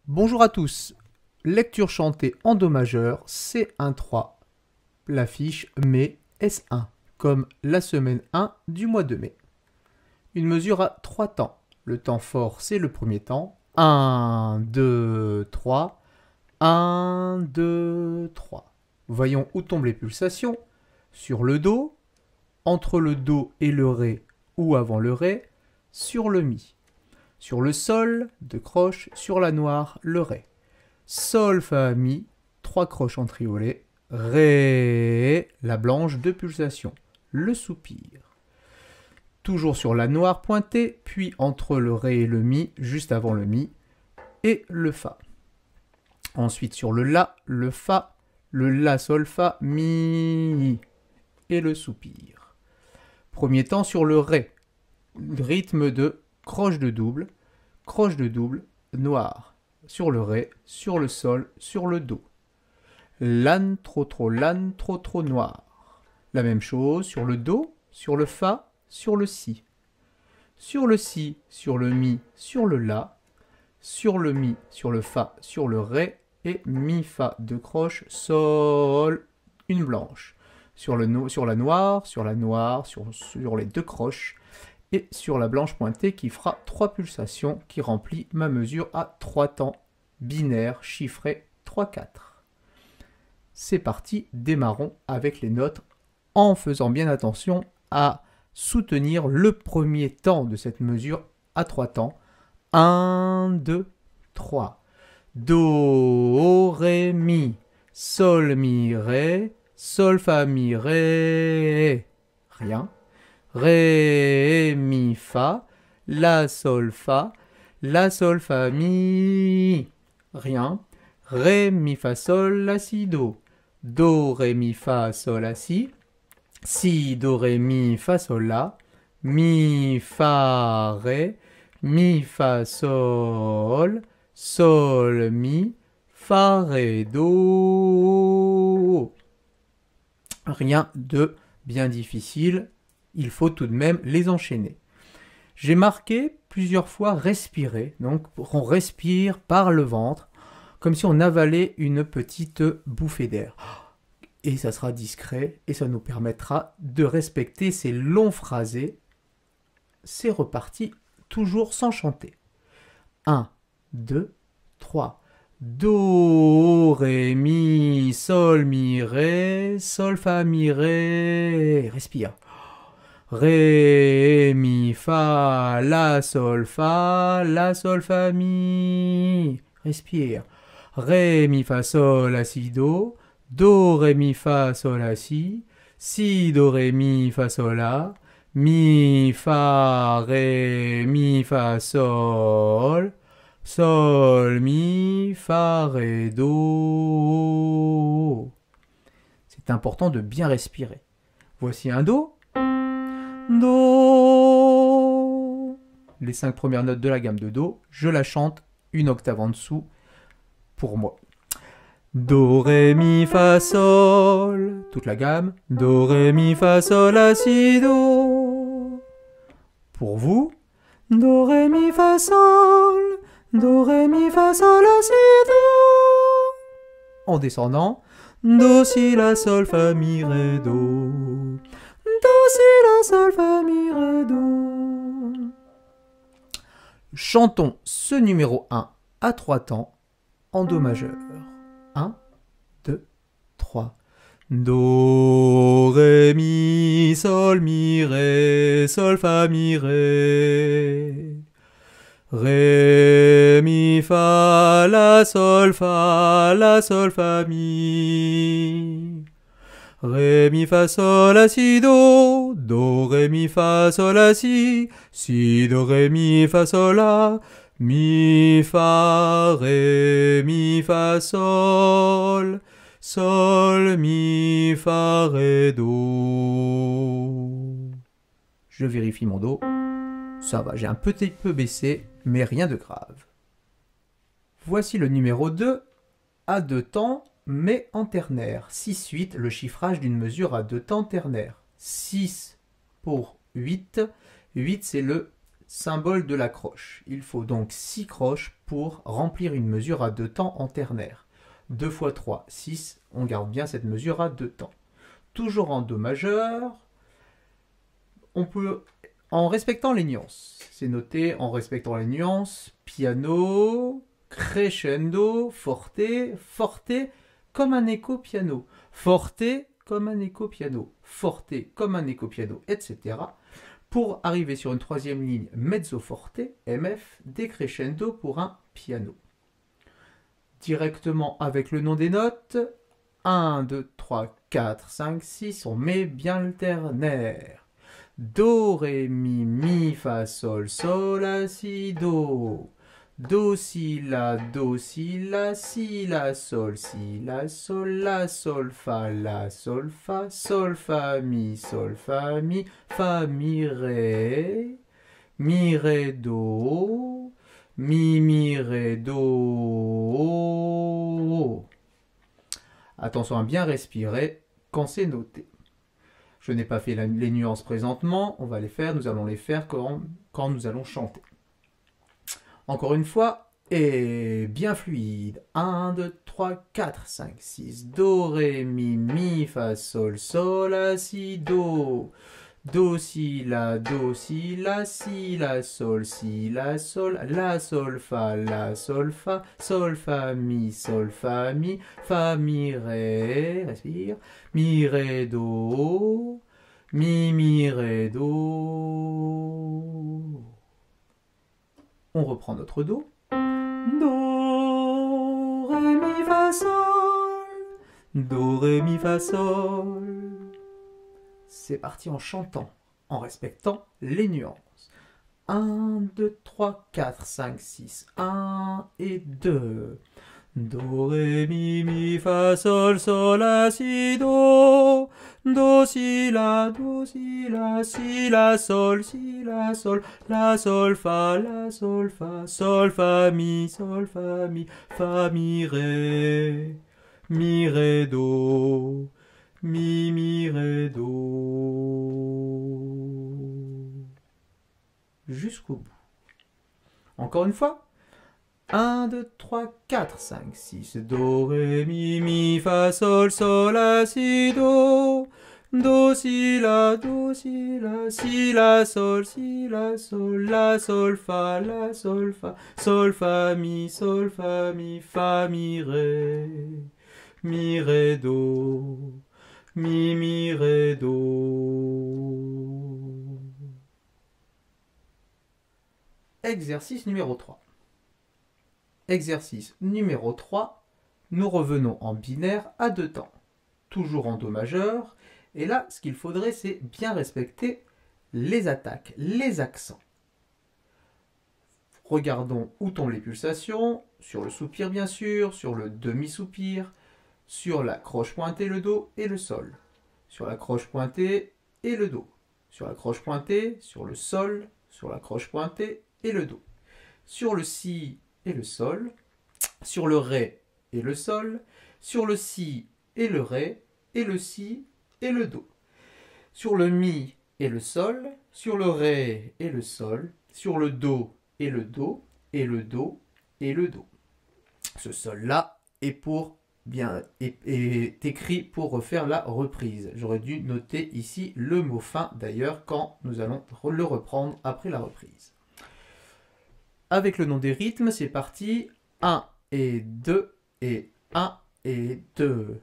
Bonjour à tous, lecture chantée en Do majeur, C1-3, l'affiche mai S1, comme la semaine 1 du mois de mai. Une mesure à 3 temps. Le temps fort, c'est le premier temps. 1, 2, 3. 1, 2, 3. Voyons où tombent les pulsations. Sur le Do, entre le Do et le Ré ou avant le Ré, sur le Mi. Sur le Sol, 2 croches, sur la noire, le Ré. Sol, Fa, Mi, 3 croches en triolet. Ré, la blanche, 2 pulsations. Le soupir. Toujours sur la noire pointée, puis entre le Ré et le Mi, juste avant le Mi, et le Fa. Ensuite sur le La, le Fa, le La, Sol, Fa, Mi, et le soupir. Premier temps sur le Ré, rythme de croche de double, noir. Sur le Ré, sur le Sol, sur le Do. Lan, trop, noir. La même chose sur le Do, sur le Fa, sur le Si. Sur le Si, sur le Mi, sur le La. Sur le Mi, sur le Fa, sur le Ré. Et Mi, Fa, 2 croches, Sol, une blanche. Sur la noire, sur les 2 croches. Et sur la blanche pointée qui fera 3 pulsations, qui remplit ma mesure à 3 temps, binaire, chiffré 3-4. C'est parti, démarrons avec les notes en faisant bien attention à soutenir le premier temps de cette mesure à 3 temps. 1, 2, 3. Do, Ré, Mi, Sol, Mi, Ré, Sol, Fa, Mi, Ré. Rien. Ré, Mi, Fa, La, Sol, Fa, Mi. Rien. Ré, Mi, Fa, Sol, La, Si, Do. Do, Ré, Mi, Fa, Sol, La, Si. Si, Do, Ré, Mi, Fa, Sol, La. Mi, Fa, Ré. Mi, Fa, Sol. Sol, Mi. Fa, Ré, Do. Rien de bien difficile. Il faut tout de même les enchaîner. J'ai marqué plusieurs fois respirer. Donc on respire par le ventre, comme si on avalait une petite bouffée d'air. Et ça sera discret et ça nous permettra de respecter ces longs phrasés. C'est reparti, toujours sans chanter. 1, 2, 3. Do, Ré, Mi, Sol, Mi, Ré, Sol, Fa, Mi, Ré. Respire. Ré, Mi, Fa, La, Sol, Fa, Mi. Respire. Ré, Mi, Fa, Sol, La, Si, Do. Do, Ré, Mi, Fa, Sol, La, Si. Si, Do, Ré, Mi, Fa, Sol, La. Mi, Fa, Ré, Mi, Fa, Sol. Sol, Mi, Fa, Ré, Do. C'est important de bien respirer. Voici un Do. Do. Les 5 premières notes de la gamme de Do, je la chante une octave en dessous pour moi. Do, Ré, Mi, Fa, Sol. Toute la gamme. Do, Ré, Mi, Fa, Sol, La, Si, Do. Pour vous. Do, Ré, Mi, Fa, Sol. Do, Ré, Mi, Fa, Sol, La, Si, Do. En descendant. Do, Si, La, Sol, Fa, Mi, Ré, Do. Do, Si, La, Sol, Fa, Mi, Ré, Do. Chantons ce numéro 1 à 3 temps en Do majeur. 1, 2, 3. Do, Ré, Mi, Sol, Ré, Fa, Mi, Ré. Ré, Mi, Fa, La, Sol, Fa, Mi. Ré, Mi, Fa, Sol, La, Si, Do. Do, Ré, Mi, Fa, Sol, La, Si. Si, Do, Ré, Mi, Fa, Sol, La. Mi, Fa, Ré, Mi, Fa, Sol. Sol, Mi, Fa, Ré, Do. Je vérifie mon Do. Ça va, j'ai un petit peu baissé, mais rien de grave. Voici le numéro 2, à 2 temps, mais en ternaire. 6-8, le chiffrage d'une mesure à 2 temps ternaire. 6 pour 8. 8, c'est le symbole de la croche. Il faut donc 6 croches pour remplir une mesure à 2 temps en ternaire. 2 fois 3, 6, on garde bien cette mesure à 2 temps. Toujours en Do majeur, on peut, en respectant les nuances, c'est noté en respectant les nuances, piano, crescendo, forte, forte, comme un écho piano, forte, comme un écho piano, forte, comme un écho piano, etc. Pour arriver sur une troisième ligne mezzo forte, MF, décrescendo pour un piano. Directement avec le nom des notes, 1, 2, 3, 4, 5, 6, on met bien le ternaire. Do, ré, mi, fa, sol, la, si, do. Do, si, la, si, la, sol, la, sol, fa, fa, mi, fa, mi, ré, do, mi, ré, do. Attention à bien respirer quand c'est noté. Je n'ai pas fait les nuances présentement, on va les faire, nous allons les faire quand nous allons chanter. Encore une fois, et bien fluide. 1, 2, 3, 4, 5, 6. Do, ré, mi, fa, sol, la, si, do. Do, si, la, si, la, sol, la, sol, fa, sol, fa, mi, fa, mi, ré, respire, mi, ré, do, mi, ré, do. On reprend notre Do. Do, ré, mi, fa, sol. Do, ré, mi, fa, sol. C'est parti en chantant, en respectant les nuances. 1, 2, 3, 4, 5, 6, 1 et 2. Do, ré, mi, fa, sol, la, si, do. Do, si, la, sol, la, sol, fa, sol, fa, mi, fa, mi, ré, do. Mi, ré, do. Jusqu'au bout. Encore une fois. 1, 2, 3, 4, 5, 6. Do, ré, mi, fa, sol, la, si, do. Do, si, la, sol, la, sol, fa, sol, fa, mi, fa, mi, ré, do. Mi, ré, do. Exercice numéro 3. Exercice numéro 3. Nous revenons en binaire à 2 temps. Toujours en Do majeur. Et là, ce qu'il faudrait, c'est bien respecter les attaques, les accents. Regardons où tombent les pulsations. Sur le soupir, bien sûr. Sur le demi-soupir. Sur la croche pointée, le Do et le sol. Sur la croche pointée et le Do. Sur la croche pointée, sur le sol, sur la croche pointée et le Do. Sur le si et le sol. Sur le ré et le sol. Sur le si et le ré et le si et le do. Sur le mi et le sol. Sur le ré et le sol. Sur le do et le do et le do et le do. Ce sol-là est écrit pour refaire la reprise. J'aurais dû noter ici le mot fin d'ailleurs quand nous allons le reprendre après la reprise. Avec le nom des rythmes, c'est parti. 1 et 2 et 1 et 2.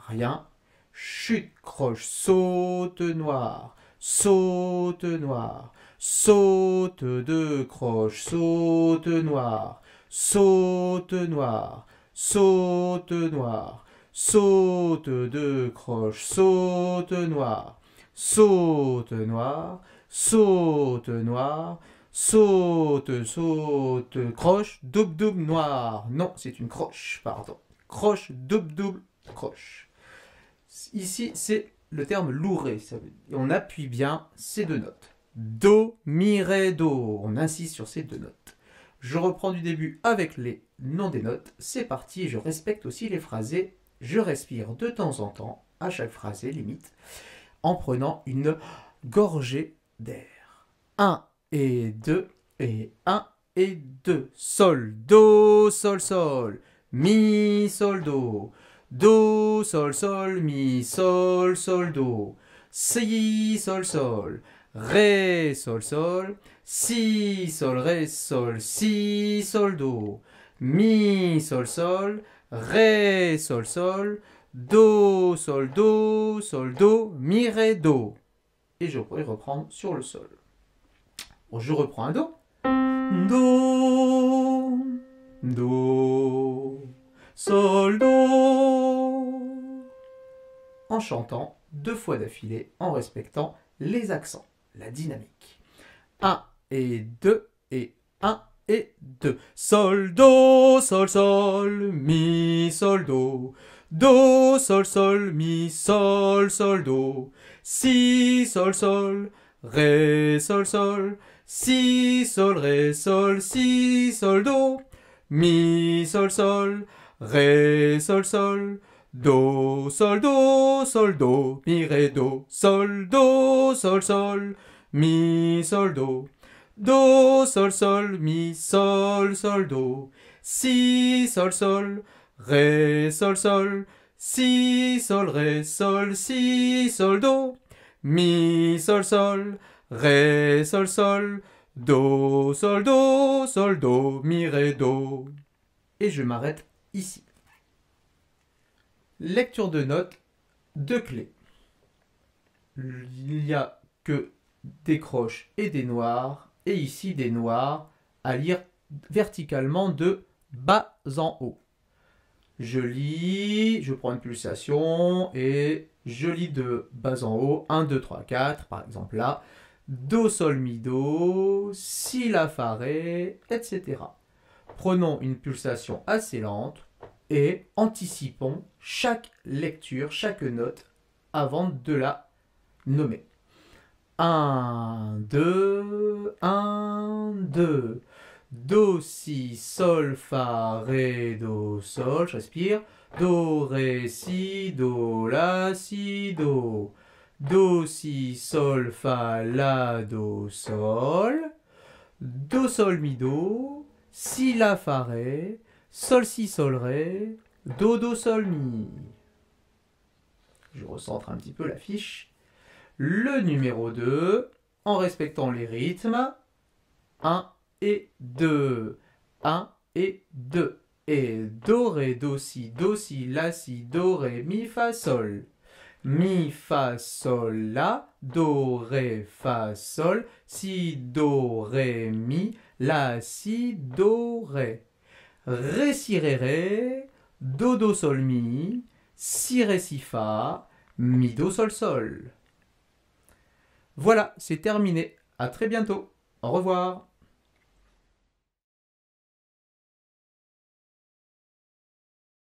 Rien. Chute, croche, saute noir, saute noir, saute 2 croche, saute noir, saute noir, saute noir, saute 2 croche, saute noir, saute noir, saute noir, saute, saute, croche, double, double, noir. Non, c'est une croche, pardon. Croche, double, double, croche. Ici, c'est le terme louré. Et on appuie bien ces 2 notes. Do, mi, ré, do. On insiste sur ces 2 notes. Je reprends du début avec les noms des notes. C'est parti. Je respecte aussi les phrasés. Je respire de temps en temps, à chaque phrasé limite, en prenant une gorgée d'air. 1 et 2 Et 1 et 2. Sol, do, sol, sol. Mi, sol, do. Do, sol, sol, mi, sol, sol, do. Si, sol, sol. Ré, sol, sol. Si, sol, ré, sol, si, sol, do. Mi, sol, sol. Ré, sol, sol. Do, sol, do, mi, ré, do. Et je pourrais reprendre sur le sol. Bon, je reprends un do. Do, do, sol, do. En chantant 2 fois d'affilée, en respectant les accents, la dynamique. 1 et 2 et 1 et 2. Sol, do, sol, mi, sol, do. Do, sol, mi, sol, do. Si, sol, ré, sol. Si, sol, ré, sol, si, sol, do. Mi, sol, ré, sol. Do, sol, do, mi, ré, do. Sol, do, sol, mi, sol, do. Do, sol, mi, sol, do. Si, sol, ré, sol. Si, sol, ré, sol, si, sol, do. Mi, sol, ré, sol. Do, sol, do, mi, ré, do. Et je m'arrête ici. Lecture de notes, 2 clés. Il n'y a que des croches et des noirs, et ici des noirs à lire verticalement de bas en haut. Je lis, je prends une pulsation et je lis de bas en haut, 1, 2, 3, 4, par exemple là, do, sol, mi, do, si, la, fa, ré, etc. Prenons une pulsation assez lente et anticipons chaque lecture, chaque note avant de la nommer. 1, 2, 1, 2. Do, si, sol, fa, ré, do, sol. Je respire. Do, ré, si, do, la, si, do. Do, si, sol, fa, la, do, sol. Do, sol, mi, do. Si, la, fa, ré. Sol, si, sol, ré. Do, sol, mi. Je recentre un petit peu la fiche. Le numéro 2, en respectant les rythmes. 1 et 2. 1 et 2. Et do, ré, do, si, la, si, do, ré, mi, fa, sol. Mi, fa, sol, la, do, ré, fa, sol, si, do, ré, mi, la, si, do, ré. Ré, si, ré, do, sol, mi, si, ré, si, fa, mi, do, sol. Voilà, c'est terminé. À très bientôt. Au revoir.